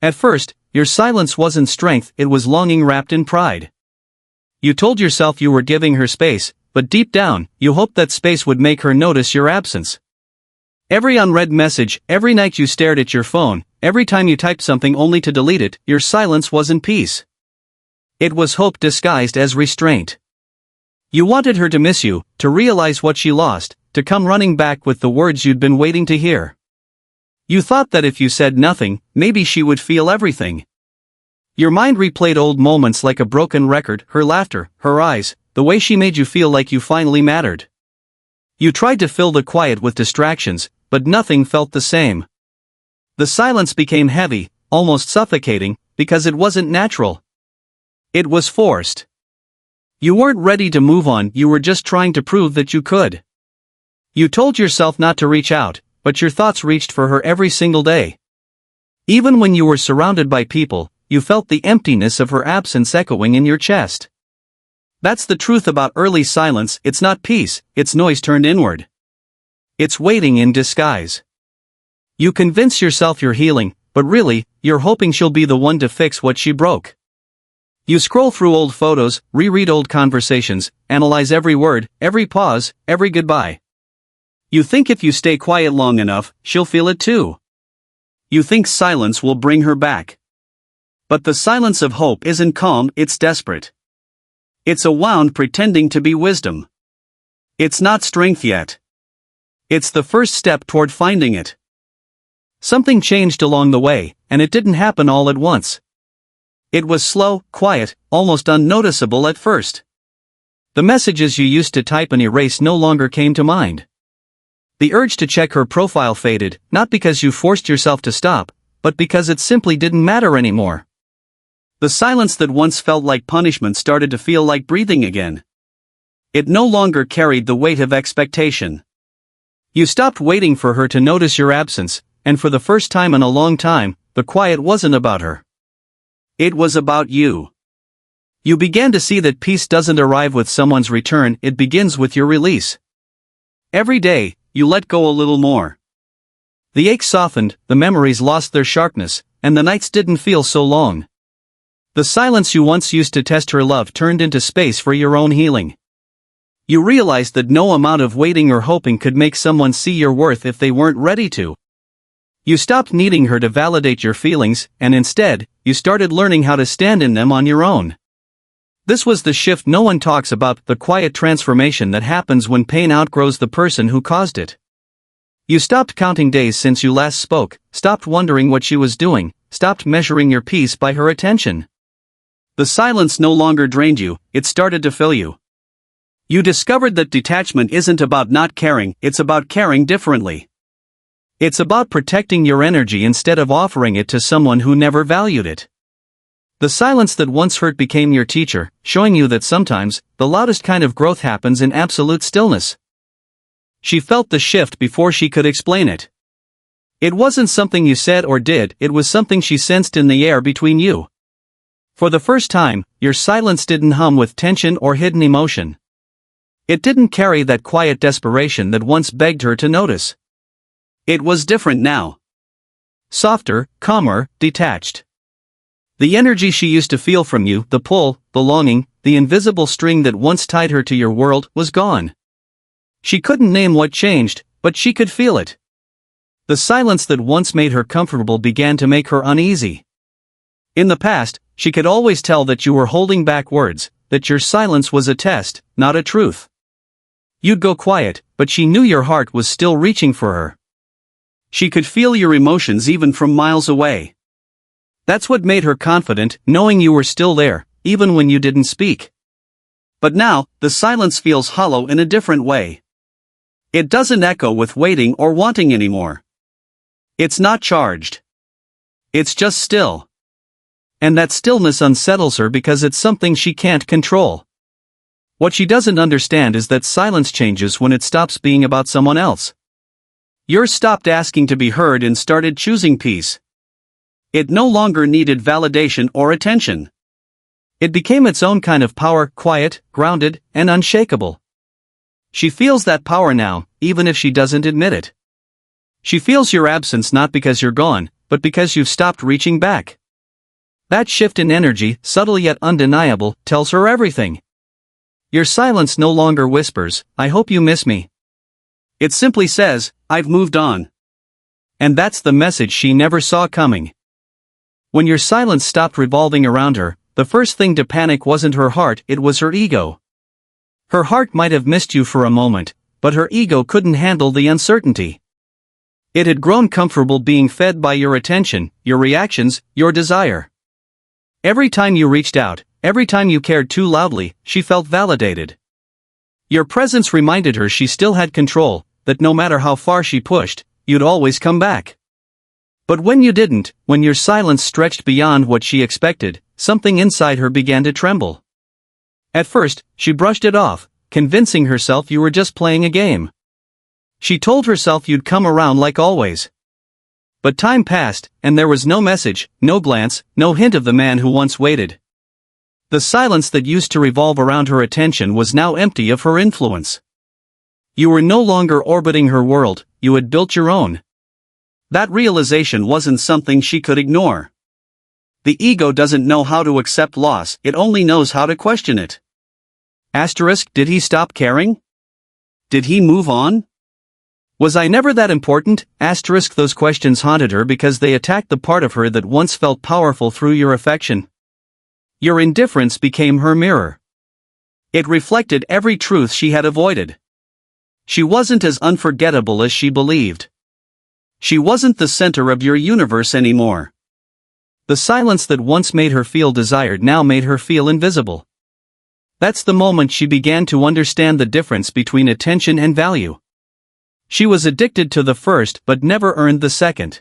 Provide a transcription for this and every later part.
At first, your silence wasn't strength, it was longing wrapped in pride. You told yourself you were giving her space, but deep down, you hoped that space would make her notice your absence. Every unread message, every night you stared at your phone, every time you typed something only to delete it, your silence wasn't peace. It was hope disguised as restraint. You wanted her to miss you, to realize what she lost, to come running back with the words you'd been waiting to hear. You thought that if you said nothing, maybe she would feel everything. Your mind replayed old moments like a broken record, her laughter, her eyes, the way she made you feel like you finally mattered. You tried to fill the quiet with distractions, but nothing felt the same. The silence became heavy, almost suffocating, because it wasn't natural. It was forced. You weren't ready to move on, you were just trying to prove that you could. You told yourself not to reach out, but your thoughts reached for her every single day. Even when you were surrounded by people, you felt the emptiness of her absence echoing in your chest. That's the truth about early silence, it's not peace, it's noise turned inward. It's waiting in disguise. You convince yourself you're healing, but really, you're hoping she'll be the one to fix what she broke. You scroll through old photos, reread old conversations, analyze every word, every pause, every goodbye. You think if you stay quiet long enough, she'll feel it too. You think silence will bring her back. But the silence of hope isn't calm, it's desperate. It's a wound pretending to be wisdom. It's not strength yet. It's the first step toward finding it. Something changed along the way, and it didn't happen all at once. It was slow, quiet, almost unnoticeable at first. The messages you used to type and erase no longer came to mind. The urge to check her profile faded, not because you forced yourself to stop, but because it simply didn't matter anymore. The silence that once felt like punishment started to feel like breathing again. It no longer carried the weight of expectation. You stopped waiting for her to notice your absence, and for the first time in a long time, the quiet wasn't about her. It was about you. You began to see that peace doesn't arrive with someone's return, it begins with your release. Every day, you let go a little more. The ache softened, the memories lost their sharpness, and the nights didn't feel so long. The silence you once used to test her love turned into space for your own healing. You realized that no amount of waiting or hoping could make someone see your worth if they weren't ready to. You stopped needing her to validate your feelings, and instead, you started learning how to stand in them on your own. This was the shift no one talks about, the quiet transformation that happens when pain outgrows the person who caused it. You stopped counting days since you last spoke, stopped wondering what she was doing, stopped measuring your peace by her attention. The silence no longer drained you, it started to fill you. You discovered that detachment isn't about not caring, it's about caring differently. It's about protecting your energy instead of offering it to someone who never valued it. The silence that once hurt became your teacher, showing you that sometimes, the loudest kind of growth happens in absolute stillness. She felt the shift before she could explain it. It wasn't something you said or did, it was something she sensed in the air between you. For the first time, your silence didn't hum with tension or hidden emotion. It didn't carry that quiet desperation that once begged her to notice. It was different now. Softer, calmer, detached. The energy she used to feel from you, the pull, the longing, the invisible string that once tied her to your world, was gone. She couldn't name what changed, but she could feel it. The silence that once made her comfortable began to make her uneasy. In the past, she could always tell that you were holding back words, that your silence was a test, not a truth. You'd go quiet, but she knew your heart was still reaching for her. She could feel your emotions even from miles away. That's what made her confident, knowing you were still there, even when you didn't speak. But now, the silence feels hollow in a different way. It doesn't echo with waiting or wanting anymore. It's not charged. It's just still. And that stillness unsettles her because it's something she can't control. What she doesn't understand is that silence changes when it stops being about someone else. Yours stopped asking to be heard and started choosing peace. It no longer needed validation or attention. It became its own kind of power, quiet, grounded, and unshakable. She feels that power now, even if she doesn't admit it. She feels your absence not because you're gone, but because you've stopped reaching back. That shift in energy, subtle yet undeniable, tells her everything. Your silence no longer whispers, "I hope you miss me." It simply says, "I've moved on." And that's the message she never saw coming. When your silence stopped revolving around her, the first thing to panic wasn't her heart, it was her ego. Her heart might have missed you for a moment, but her ego couldn't handle the uncertainty. It had grown comfortable being fed by your attention, your reactions, your desire. Every time you reached out, every time you cared too loudly, she felt validated. Your presence reminded her she still had control, that no matter how far she pushed, you'd always come back. But when you didn't, when your silence stretched beyond what she expected, something inside her began to tremble. At first, she brushed it off, convincing herself you were just playing a game. She told herself you'd come around like always. But time passed, and there was no message, no glance, no hint of the man who once waited. The silence that used to revolve around her attention was now empty of her influence. You were no longer orbiting her world, you had built your own. That realization wasn't something she could ignore. The ego doesn't know how to accept loss, it only knows how to question it. Did he stop caring? Did he move on? Was I never that important? Those questions haunted her because they attacked the part of her that once felt powerful through your affection. Your indifference became her mirror. It reflected every truth she had avoided. She wasn't as unforgettable as she believed. She wasn't the center of your universe anymore. The silence that once made her feel desired now made her feel invisible. That's the moment she began to understand the difference between attention and value. She was addicted to the first but never earned the second.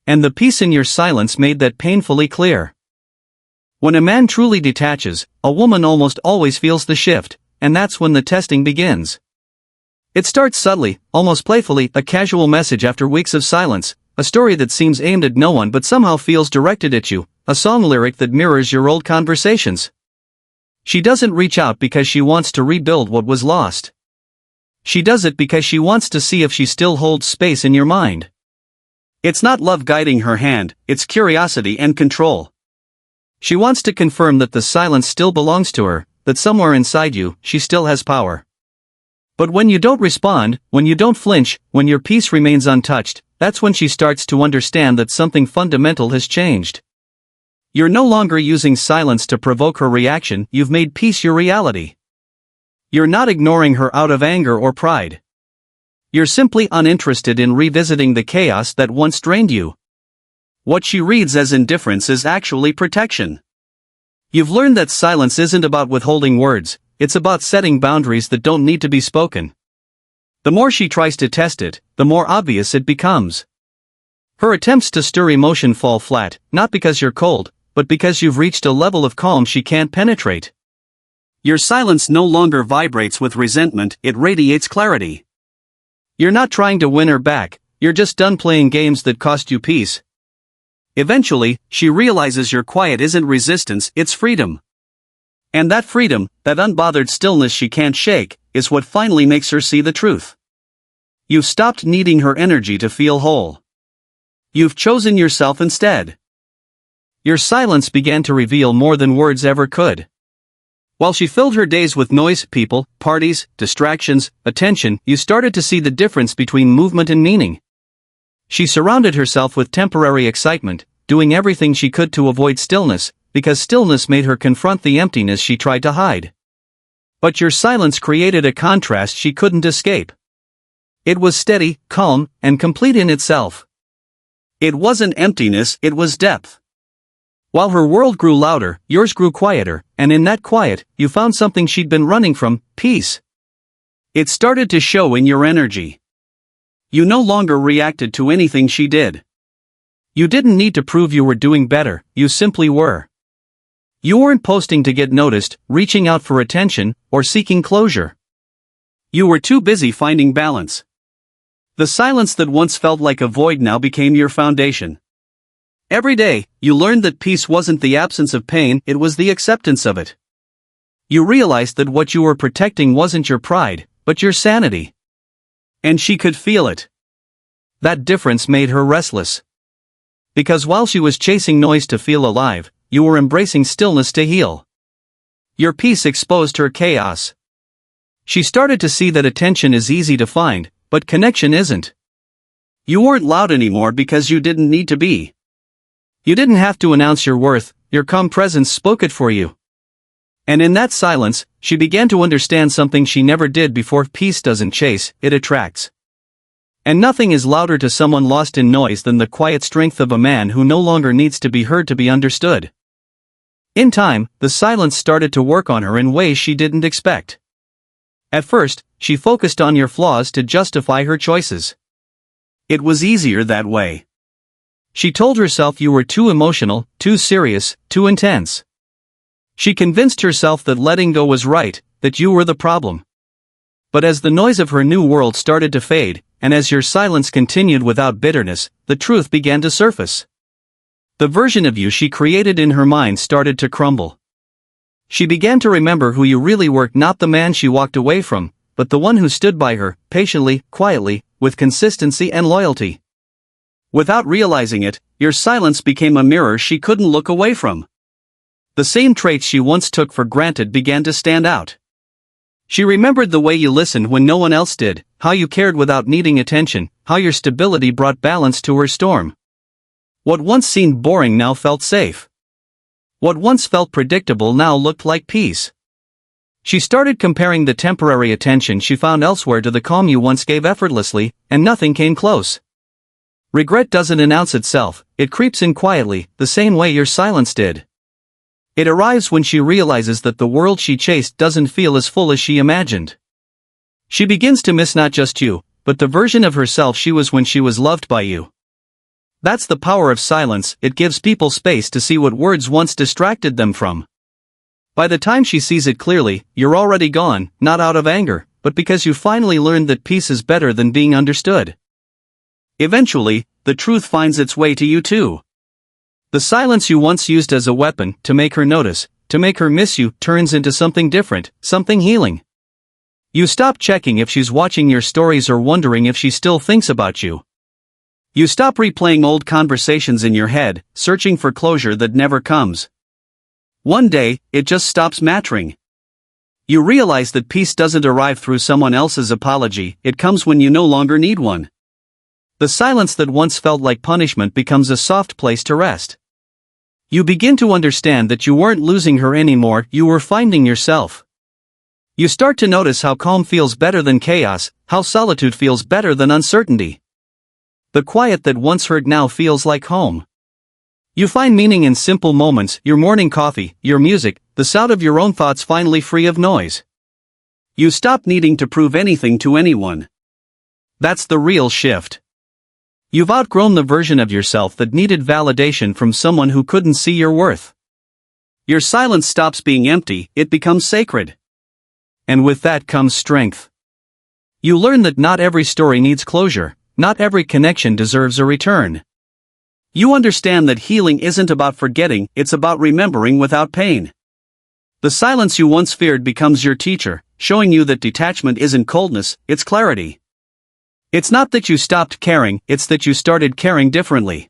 And the peace in your silence made that painfully clear. When a man truly detaches, a woman almost always feels the shift, and that's when the testing begins. It starts subtly, almost playfully, a casual message after weeks of silence, a story that seems aimed at no one but somehow feels directed at you, a song lyric that mirrors your old conversations. She doesn't reach out because she wants to rebuild what was lost. She does it because she wants to see if she still holds space in your mind. It's not love guiding her hand, it's curiosity and control. She wants to confirm that the silence still belongs to her, that somewhere inside you, she still has power. But when you don't respond, when you don't flinch, when your peace remains untouched, that's when she starts to understand that something fundamental has changed. You're no longer using silence to provoke her reaction, you've made peace your reality. You're not ignoring her out of anger or pride. You're simply uninterested in revisiting the chaos that once drained you. What she reads as indifference is actually protection. You've learned that silence isn't about withholding words, it's about setting boundaries that don't need to be spoken. The more she tries to test it, the more obvious it becomes. Her attempts to stir emotion fall flat, not because you're cold, but because you've reached a level of calm she can't penetrate. Your silence no longer vibrates with resentment, it radiates clarity. You're not trying to win her back, you're just done playing games that cost you peace. Eventually, she realizes your quiet isn't resistance, it's freedom. And that freedom, that unbothered stillness she can't shake, is what finally makes her see the truth. You've stopped needing her energy to feel whole. You've chosen yourself instead. Your silence began to reveal more than words ever could. While she filled her days with noise, people, parties, distractions, attention, you started to see the difference between movement and meaning. She surrounded herself with temporary excitement, doing everything she could to avoid stillness, because stillness made her confront the emptiness she tried to hide. But your silence created a contrast she couldn't escape. It was steady, calm, and complete in itself. It wasn't emptiness, it was depth. While her world grew louder, yours grew quieter, and in that quiet, you found something she'd been running from, peace. It started to show in your energy. You no longer reacted to anything she did. You didn't need to prove you were doing better, you simply were. You weren't posting to get noticed, reaching out for attention, or seeking closure. You were too busy finding balance. The silence that once felt like a void now became your foundation. Every day, you learned that peace wasn't the absence of pain, it was the acceptance of it. You realized that what you were protecting wasn't your pride, but your sanity. And she could feel it. That difference made her restless. Because while she was chasing noise to feel alive, you were embracing stillness to heal. Your peace exposed her chaos. She started to see that attention is easy to find, but connection isn't. You weren't loud anymore because you didn't need to be. You didn't have to announce your worth, your calm presence spoke it for you. And in that silence, she began to understand something she never did before: peace doesn't chase, it attracts. And nothing is louder to someone lost in noise than the quiet strength of a man who no longer needs to be heard to be understood. In time, the silence started to work on her in ways she didn't expect. At first, she focused on your flaws to justify her choices. It was easier that way. She told herself you were too emotional, too serious, too intense. She convinced herself that letting go was right, that you were the problem. But as the noise of her new world started to fade, and as your silence continued without bitterness, the truth began to surface. The version of you she created in her mind started to crumble. She began to remember who you really were, not the man she walked away from, but the one who stood by her, patiently, quietly, with consistency and loyalty. Without realizing it, your silence became a mirror she couldn't look away from. The same traits she once took for granted began to stand out. She remembered the way you listened when no one else did, how you cared without needing attention, how your stability brought balance to her storm. What once seemed boring now felt safe. What once felt predictable now looked like peace. She started comparing the temporary attention she found elsewhere to the calm you once gave effortlessly, and nothing came close. Regret doesn't announce itself, it creeps in quietly, the same way your silence did. It arrives when she realizes that the world she chased doesn't feel as full as she imagined. She begins to miss not just you, but the version of herself she was when she was loved by you. That's the power of silence, it gives people space to see what words once distracted them from. By the time she sees it clearly, you're already gone, not out of anger, but because you finally learned that peace is better than being understood. Eventually, the truth finds its way to you too. The silence you once used as a weapon to make her notice, to make her miss you, turns into something different, something healing. You stop checking if she's watching your stories or wondering if she still thinks about you. You stop replaying old conversations in your head, searching for closure that never comes. One day, it just stops mattering. You realize that peace doesn't arrive through someone else's apology, it comes when you no longer need one. The silence that once felt like punishment becomes a soft place to rest. You begin to understand that you weren't losing her anymore, you were finding yourself. You start to notice how calm feels better than chaos, how solitude feels better than uncertainty. The quiet that once hurt now feels like home. You find meaning in simple moments, your morning coffee, your music, the sound of your own thoughts finally free of noise. You stop needing to prove anything to anyone. That's the real shift. You've outgrown the version of yourself that needed validation from someone who couldn't see your worth. Your silence stops being empty, it becomes sacred. And with that comes strength. You learn that not every story needs closure, not every connection deserves a return. You understand that healing isn't about forgetting, it's about remembering without pain. The silence you once feared becomes your teacher, showing you that detachment isn't coldness, it's clarity. It's not that you stopped caring, it's that you started caring differently.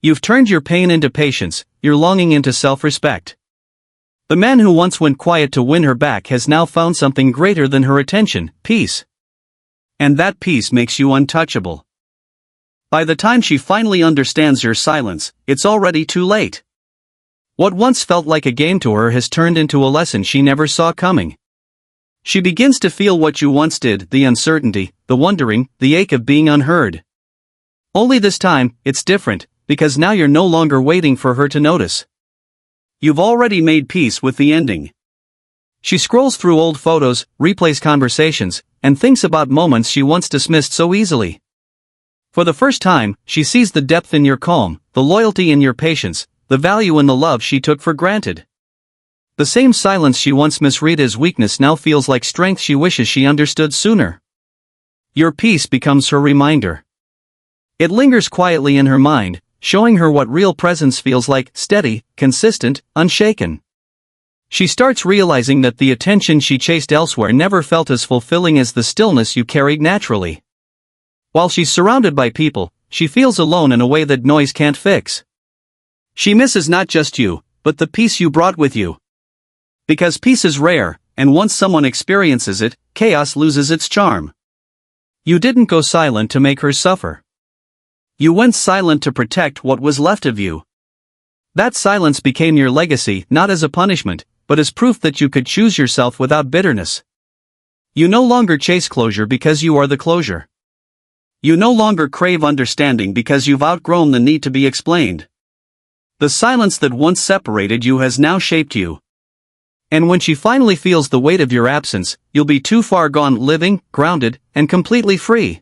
You've turned your pain into patience, your longing into self-respect. The man who once went quiet to win her back has now found something greater than her attention, peace. And that peace makes you untouchable. By the time she finally understands your silence, it's already too late. What once felt like a game to her has turned into a lesson she never saw coming. She begins to feel what you once did, the uncertainty, the wondering, the ache of being unheard. Only this time, it's different, because now you're no longer waiting for her to notice. You've already made peace with the ending. She scrolls through old photos, replays conversations, and thinks about moments she once dismissed so easily. For the first time, she sees the depth in your calm, the loyalty in your patience, the value in the love she took for granted. The same silence she once misread as weakness now feels like strength she wishes she understood sooner. Your peace becomes her reminder. It lingers quietly in her mind, showing her what real presence feels like: steady, consistent, unshaken. She starts realizing that the attention she chased elsewhere never felt as fulfilling as the stillness you carried naturally. While she's surrounded by people, she feels alone in a way that noise can't fix. She misses not just you, but the peace you brought with you. Because peace is rare, and once someone experiences it, chaos loses its charm. You didn't go silent to make her suffer. You went silent to protect what was left of you. That silence became your legacy, not as a punishment, but as proof that you could choose yourself without bitterness. You no longer chase closure because you are the closure. You no longer crave understanding because you've outgrown the need to be explained. The silence that once separated you has now shaped you. And when she finally feels the weight of your absence, you'll be too far gone living, grounded, and completely free.